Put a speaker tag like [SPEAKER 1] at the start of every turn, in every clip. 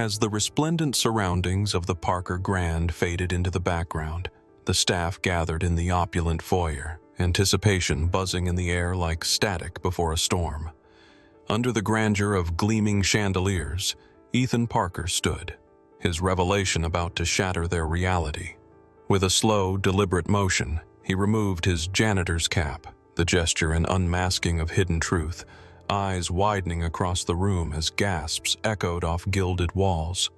[SPEAKER 1] As the resplendent surroundings of the Parker Grand faded into the background, the staff gathered in the opulent foyer, anticipation buzzing in the air like static before a storm. Under the grandeur of gleaming chandeliers, Ethan Parker stood, his revelation about to shatter their reality. With a slow, deliberate motion, he removed his janitor's cap, the gesture an unmasking of hidden truth, eyes widening across the room as gasps echoed off gilded walls.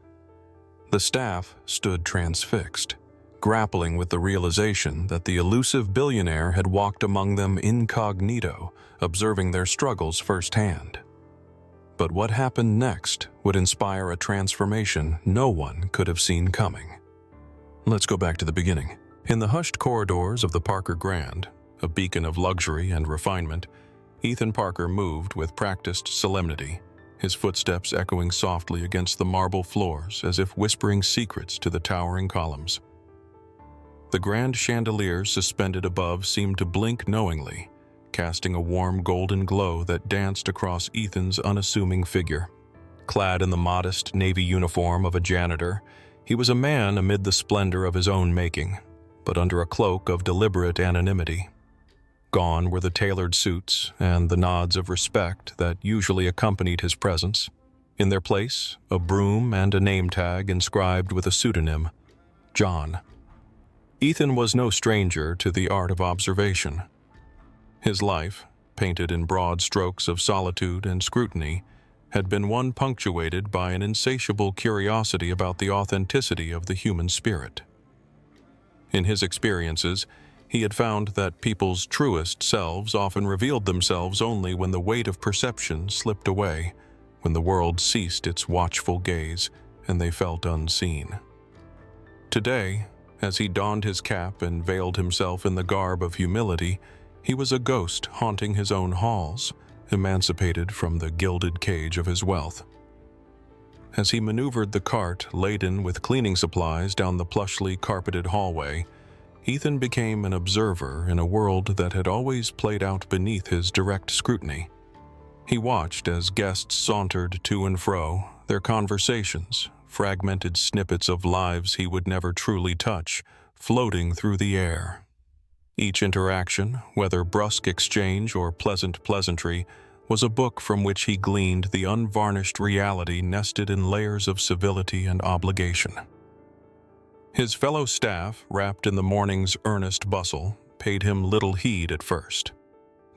[SPEAKER 1] The staff stood transfixed, grappling with the realization that the elusive billionaire had walked among them incognito, observing their struggles firsthand. But what happened next would inspire a transformation no one could have seen coming. Let's go back to the beginning. In the hushed corridors of the Parker Grand, a beacon of luxury and refinement, Ethan Parker moved with practiced solemnity, his footsteps echoing softly against the marble floors as if whispering secrets to the towering columns. The grand chandeliers suspended above seemed to blink knowingly, casting a warm golden glow that danced across Ethan's unassuming figure. Clad in the modest navy uniform of a janitor, he was a man amid the splendor of his own making, but under a cloak of deliberate anonymity. Gone were the tailored suits and the nods of respect that usually accompanied his presence. In their place, a broom and a name tag inscribed with a pseudonym, John. Ethan was no stranger to the art of observation. His life, painted in broad strokes of solitude and scrutiny, had been one punctuated by an insatiable curiosity about the authenticity of the human spirit. In his experiences, he had found that people's truest selves often revealed themselves only when the weight of perception slipped away, when the world ceased its watchful gaze and they felt unseen. Today, as he donned his cap and veiled himself in the garb of humility, he was a ghost haunting his own halls, emancipated from the gilded cage of his wealth. As he maneuvered the cart laden with cleaning supplies down the plushly carpeted hallway, Ethan became an observer in a world that had always played out beneath his direct scrutiny. He watched as guests sauntered to and fro, their conversations, fragmented snippets of lives he would never truly touch, floating through the air. Each interaction, whether brusque exchange or pleasant pleasantry, was a book from which he gleaned the unvarnished reality nested in layers of civility and obligation. His fellow staff, wrapped in the morning's earnest bustle, paid him little heed at first.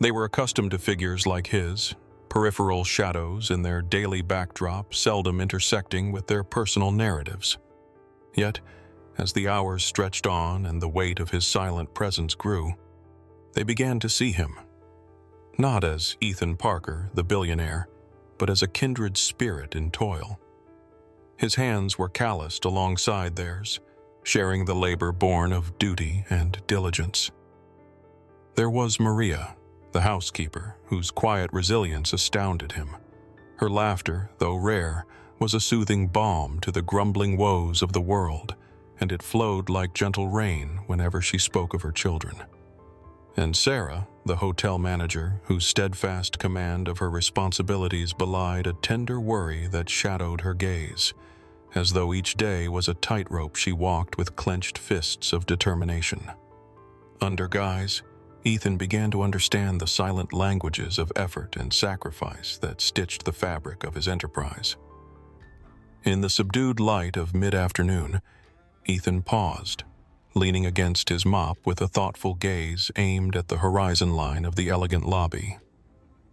[SPEAKER 1] They were accustomed to figures like his, peripheral shadows in their daily backdrop seldom intersecting with their personal narratives. Yet, as the hours stretched on and the weight of his silent presence grew, they began to see him, not as Ethan Parker, the billionaire, but as a kindred spirit in toil. His hands were calloused alongside theirs, sharing the labor born of duty and diligence. There was Maria, the housekeeper, whose quiet resilience astounded him. Her laughter, though rare, was a soothing balm to the grumbling woes of the world, and it flowed like gentle rain whenever she spoke of her children. And Sarah, the hotel manager, whose steadfast command of her responsibilities belied a tender worry that shadowed her gaze, as though each day was a tightrope she walked with clenched fists of determination. Under guise, Ethan began to understand the silent languages of effort and sacrifice that stitched the fabric of his enterprise. In the subdued light of mid-afternoon, Ethan paused, leaning against his mop with a thoughtful gaze aimed at the horizon line of the elegant lobby.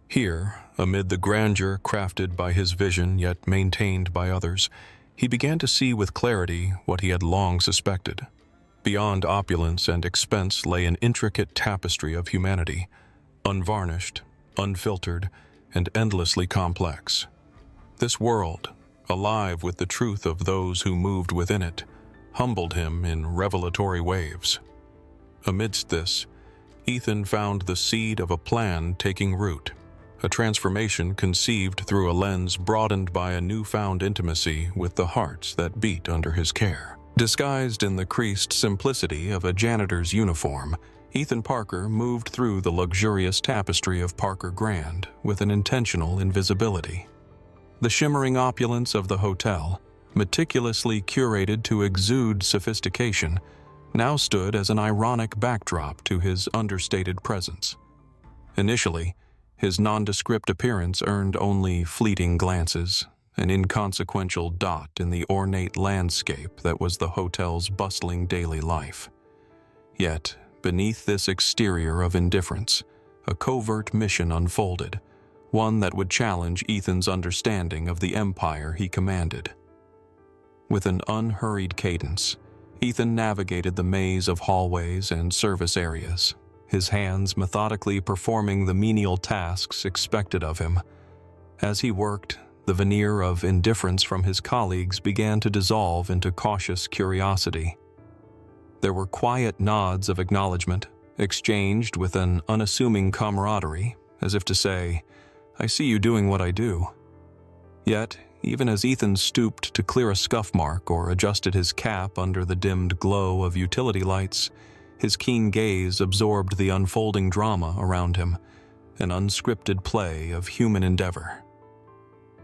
[SPEAKER 1] Here, amid the grandeur crafted by his vision yet maintained by others, he began to see with clarity what he had long suspected. Beyond opulence and expense lay an intricate tapestry of humanity, unvarnished, unfiltered, and endlessly complex. This world, alive with the truth of those who moved within it, humbled him in revelatory waves. Amidst this, Ethan found the seed of a plan taking root, a transformation conceived through a lens broadened by a newfound intimacy with the hearts that beat under his care. Disguised in the creased simplicity of a janitor's uniform, Ethan Parker moved through the luxurious tapestry of Parker Grand with an intentional invisibility. The shimmering opulence of the hotel, meticulously curated to exude sophistication, now stood as an ironic backdrop to his understated presence. Initially, his nondescript appearance earned only fleeting glances, an inconsequential dot in the ornate landscape that was the hotel's bustling daily life. Yet, beneath this exterior of indifference, a covert mission unfolded, one that would challenge Ethan's understanding of the empire he commanded. With an unhurried cadence, Ethan navigated the maze of hallways and service areas, his hands methodically performing the menial tasks expected of him. As he worked, the veneer of indifference from his colleagues began to dissolve into cautious curiosity. There were quiet nods of acknowledgement, exchanged with an unassuming camaraderie, as if to say, "I see you doing what I do." Yet, even as Ethan stooped to clear a scuff mark or adjusted his cap under the dimmed glow of utility lights, his keen gaze absorbed the unfolding drama around him, an unscripted play of human endeavor.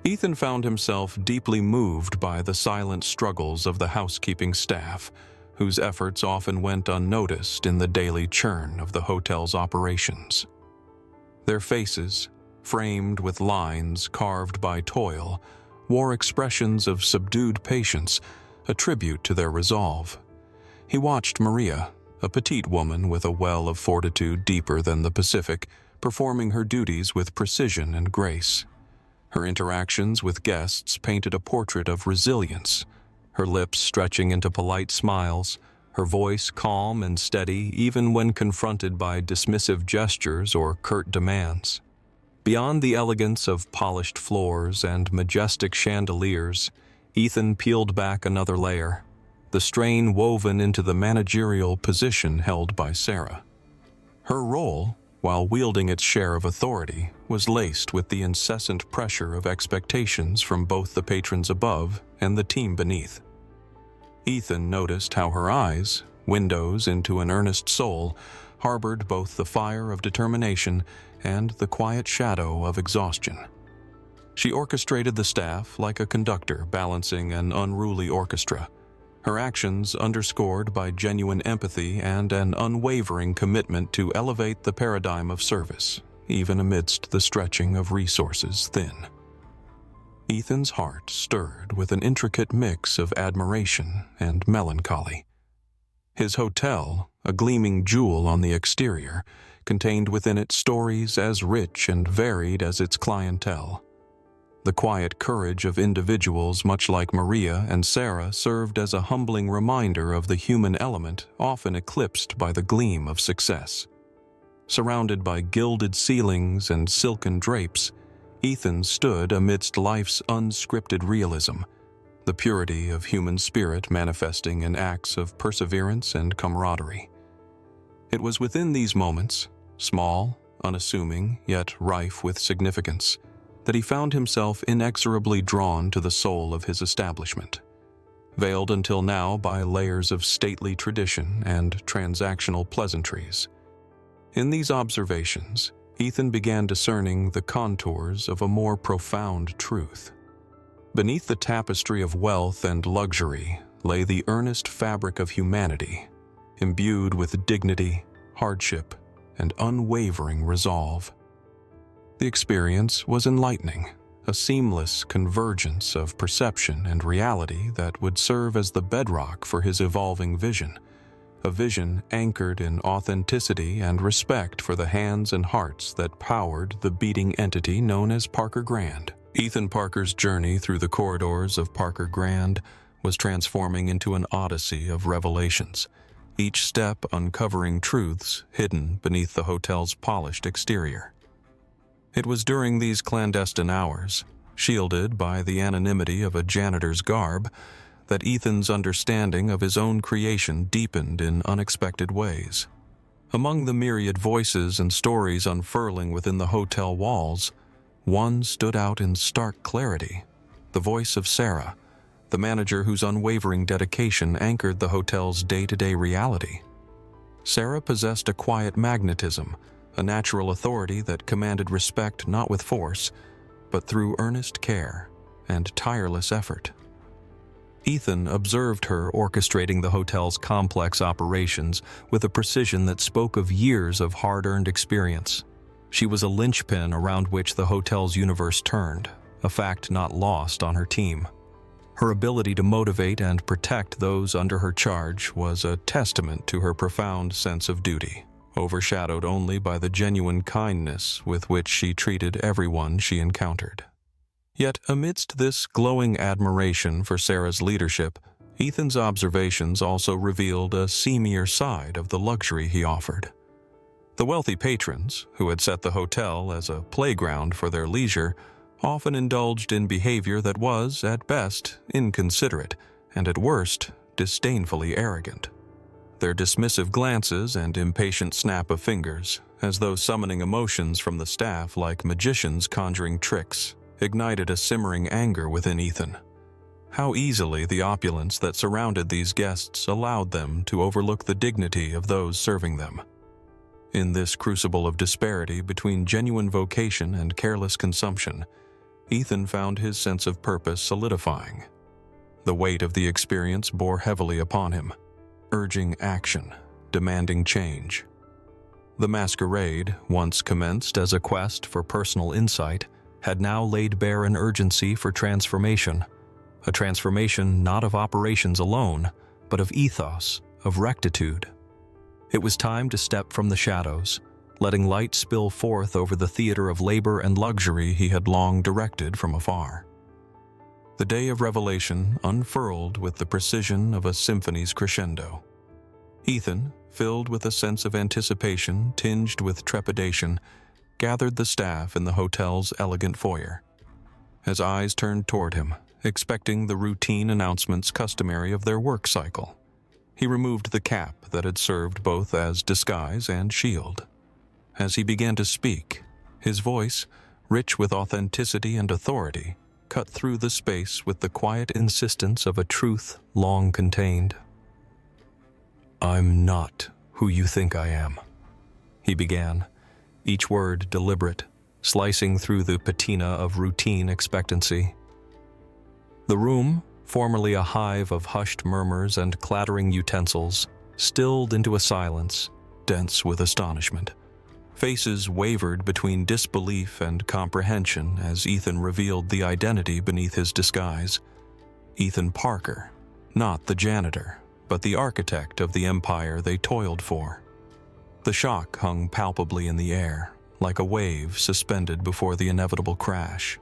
[SPEAKER 1] Ethan found himself deeply moved by the silent struggles of the housekeeping staff, whose efforts often went unnoticed in the daily churn of the hotel's operations. Their faces, framed with lines carved by toil, wore expressions of subdued patience, a tribute to their resolve. He watched Maria, a petite woman with a well of fortitude deeper than the Pacific, performing her duties with precision and grace. Her interactions with guests painted a portrait of resilience, her lips stretching into polite smiles, her voice calm and steady even when confronted by dismissive gestures or curt demands. Beyond the elegance of polished floors and majestic chandeliers, Ethan peeled back another layer, the strain woven into the managerial position held by Sarah. Her role, while wielding its share of authority, was laced with the incessant pressure of expectations from both the patrons above and the team beneath. Ethan noticed how her eyes, windows into an earnest soul, harbored both the fire of determination and the quiet shadow of exhaustion. She orchestrated the staff like a conductor balancing an unruly orchestra, her actions underscored by genuine empathy and an unwavering commitment to elevate the paradigm of service, even amidst the stretching of resources thin. Ethan's heart stirred with an intricate mix of admiration and melancholy. His hotel, a gleaming jewel on the exterior, contained within it stories as rich and varied as its clientele. The quiet courage of individuals much like Maria and Sarah served as a humbling reminder of the human element often eclipsed by the gleam of success. Surrounded by gilded ceilings and silken drapes, Ethan stood amidst life's unscripted realism, the purity of human spirit manifesting in acts of perseverance and camaraderie. It was within these moments, small, unassuming, yet rife with significance, that he found himself inexorably drawn to the soul of his establishment. Veiled until now by layers of stately tradition and transactional pleasantries. In these observations, Ethan began discerning the contours of a more profound truth. Beneath the tapestry of wealth and luxury lay the earnest fabric of humanity, imbued with dignity, hardship, and unwavering resolve. The experience was enlightening, a seamless convergence of perception and reality that would serve as the bedrock for his evolving vision, a vision anchored in authenticity and respect for the hands and hearts that powered the beating entity known as Parker Grand. Ethan Parker's journey through the corridors of Parker Grand was transforming into an odyssey of revelations, each step uncovering truths hidden beneath the hotel's polished exterior. It was during these clandestine hours, shielded by the anonymity of a janitor's garb, that Ethan's understanding of his own creation deepened in unexpected ways. Among the myriad voices and stories unfurling within the hotel walls, one stood out in stark clarity, the voice of Sarah, the manager whose unwavering dedication anchored the hotel's day-to-day reality. Sarah possessed a quiet magnetism, a natural authority that commanded respect not with force, but through earnest care and tireless effort. Ethan observed her orchestrating the hotel's complex operations with a precision that spoke of years of hard-earned experience. She was a linchpin around which the hotel's universe turned, a fact not lost on her team. Her ability to motivate and protect those under her charge was a testament to her profound sense of duty, overshadowed only by the genuine kindness with which she treated everyone she encountered. Yet amidst this glowing admiration for Sarah's leadership, Ethan's observations also revealed a seamier side of the luxury he offered. The wealthy patrons, who had set the hotel as a playground for their leisure, often indulged in behavior that was, at best, inconsiderate, and at worst, disdainfully arrogant. Their dismissive glances and impatient snap of fingers, as though summoning emotions from the staff like magicians conjuring tricks, ignited a simmering anger within Ethan. How easily the opulence that surrounded these guests allowed them to overlook the dignity of those serving them. In this crucible of disparity between genuine vocation and careless consumption, Ethan found his sense of purpose solidifying. The weight of the experience bore heavily upon him, urging action, demanding change. The masquerade, once commenced as a quest for personal insight, had now laid bare an urgency for transformation, a transformation not of operations alone, but of ethos, of rectitude. It was time to step from the shadows, letting light spill forth over the theater of labor and luxury he had long directed from afar. The day of revelation unfurled with the precision of a symphony's crescendo. Ethan, filled with a sense of anticipation tinged with trepidation, gathered the staff in the hotel's elegant foyer. His eyes turned toward him, expecting the routine announcements customary of their work cycle. He removed the cap that had served both as disguise and shield. As he began to speak, his voice, rich with authenticity and authority, cut through the space with the quiet insistence of a truth long contained. "I'm not who you think I am," he began, each word deliberate, slicing through the patina of routine expectancy. The room, formerly a hive of hushed murmurs and clattering utensils, stilled into a silence, dense with astonishment. Faces wavered between disbelief and comprehension as Ethan revealed the identity beneath his disguise. Ethan Parker, not the janitor, but the architect of the empire they toiled for. The shock hung palpably in the air, like a wave suspended before the inevitable crash.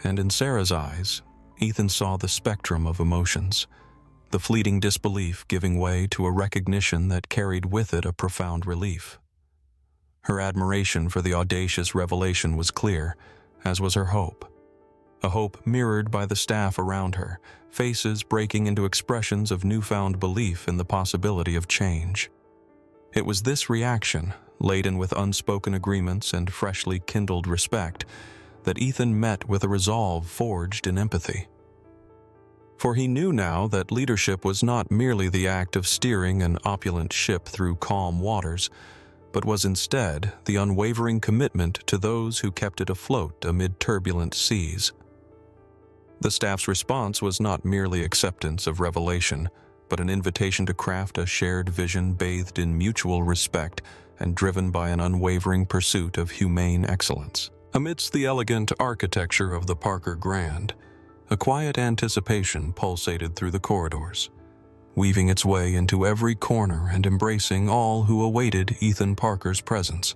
[SPEAKER 1] And in Sarah's eyes, Ethan saw the spectrum of emotions, the fleeting disbelief giving way to a recognition that carried with it a profound relief. Her admiration for the audacious revelation was clear, as was her hope. A hope mirrored by the staff around her, faces breaking into expressions of newfound belief in the possibility of change. It was this reaction, laden with unspoken agreements and freshly kindled respect, that Ethan met with a resolve forged in empathy. For he knew now that leadership was not merely the act of steering an opulent ship through calm waters, but was instead the unwavering commitment to those who kept it afloat amid turbulent seas. The staff's response was not merely acceptance of revelation, but an invitation to craft a shared vision bathed in mutual respect and driven by an unwavering pursuit of humane excellence. Amidst the elegant architecture of the Parker Grand, a quiet anticipation pulsated through the corridors, weaving its way into every corner and embracing all who awaited Ethan Parker's presence.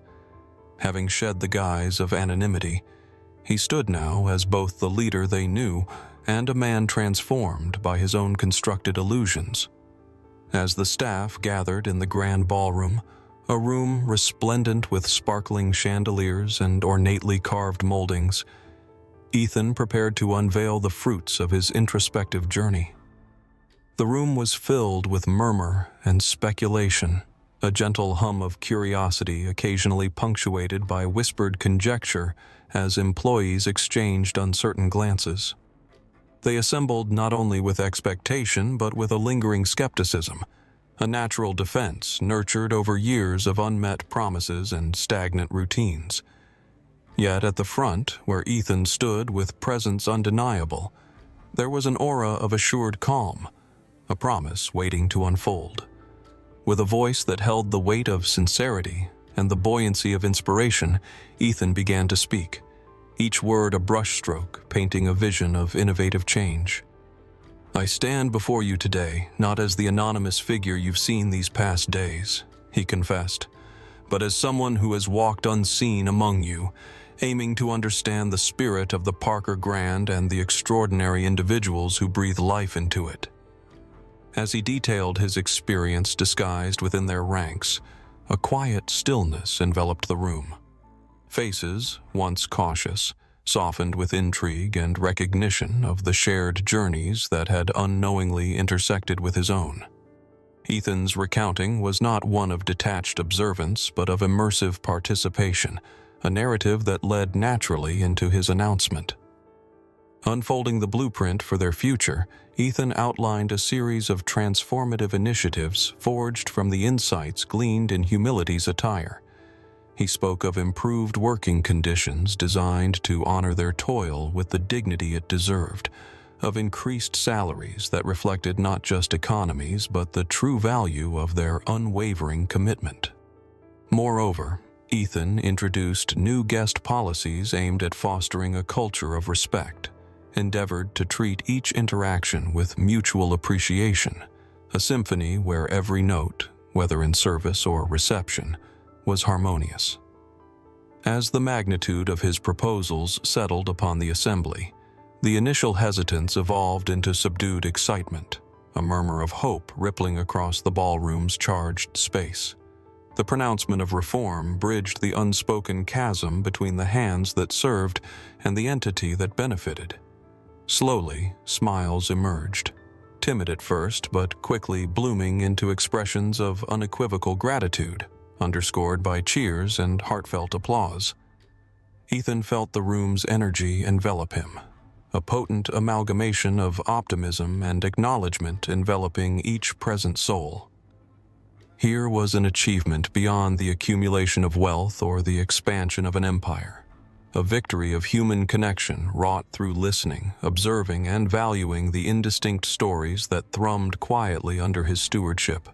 [SPEAKER 1] Having shed the guise of anonymity, he stood now as both the leader they knew and a man transformed by his own constructed illusions. As the staff gathered in the grand ballroom, a room resplendent with sparkling chandeliers and ornately carved moldings, Ethan prepared to unveil the fruits of his introspective journey. The room was filled with murmur and speculation, a gentle hum of curiosity occasionally punctuated by whispered conjecture as employees exchanged uncertain glances. They assembled not only with expectation but with a lingering skepticism, a natural defense nurtured over years of unmet promises and stagnant routines. Yet at the front, where Ethan stood with presence undeniable, There was an aura of assured calm, a promise waiting to unfold. With a voice that held the weight of sincerity and the buoyancy of inspiration, Ethan began to speak, each word a brushstroke painting a vision of innovative change. "I stand before you today not as the anonymous figure you've seen these past days," he confessed, "but as someone who has walked unseen among you, aiming to understand the spirit of the Parker Grand and the extraordinary individuals who breathe life into it." As he detailed his experience disguised within their ranks, a quiet stillness enveloped the room. Faces, once cautious, softened with intrigue and recognition of the shared journeys that had unknowingly intersected with his own. Ethan's recounting was not one of detached observance, but of immersive participation, a narrative that led naturally into his announcement. Unfolding the blueprint for their future, Ethan outlined a series of transformative initiatives forged from the insights gleaned in humility's attire. He spoke of improved working conditions designed to honor their toil with the dignity it deserved, of increased salaries that reflected not just economies but the true value of their unwavering commitment. Moreover, Ethan introduced new guest policies aimed at fostering a culture of respect, endeavored to treat each interaction with mutual appreciation, a symphony where every note, whether in service or reception, was harmonious. As the magnitude of his proposals settled upon the assembly, the initial hesitance evolved into subdued excitement, a murmur of hope rippling across the ballroom's charged space. The pronouncement of reform bridged the unspoken chasm between the hands that served and the entity that benefited. Slowly, smiles emerged, timid at first but quickly blooming into expressions of unequivocal gratitude, underscored by cheers and heartfelt applause. Ethan felt the room's energy envelop him, a potent amalgamation of optimism and acknowledgement enveloping each present soul. Here was an achievement beyond the accumulation of wealth or the expansion of an empire, a victory of human connection wrought through listening, observing, and valuing the indistinct stories that thrummed quietly under his stewardship.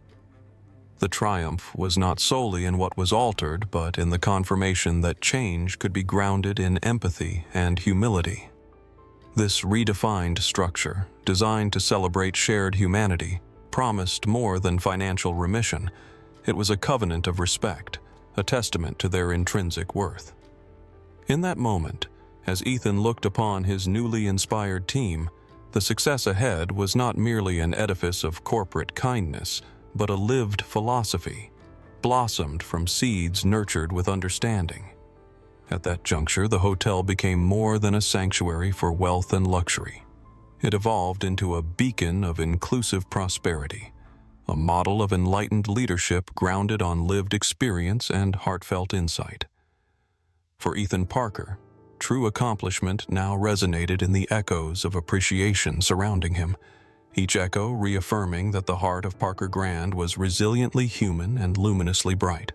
[SPEAKER 1] The triumph was not solely in what was altered, but in the confirmation that change could be grounded in empathy and humility. This redefined structure, designed to celebrate shared humanity, promised more than financial remission. It was a covenant of respect, a testament to their intrinsic worth. In that moment, as Ethan looked upon his newly inspired team, the success ahead was not merely an edifice of corporate kindness, but a lived philosophy, blossomed from seeds nurtured with understanding. At that juncture, the hotel became more than a sanctuary for wealth and luxury. It evolved into a beacon of inclusive prosperity, a model of enlightened leadership grounded on lived experience and heartfelt insight. For Ethan Parker, true accomplishment now resonated in the echoes of appreciation surrounding him, each echo reaffirming that the heart of Parker Grand was resiliently human and luminously bright.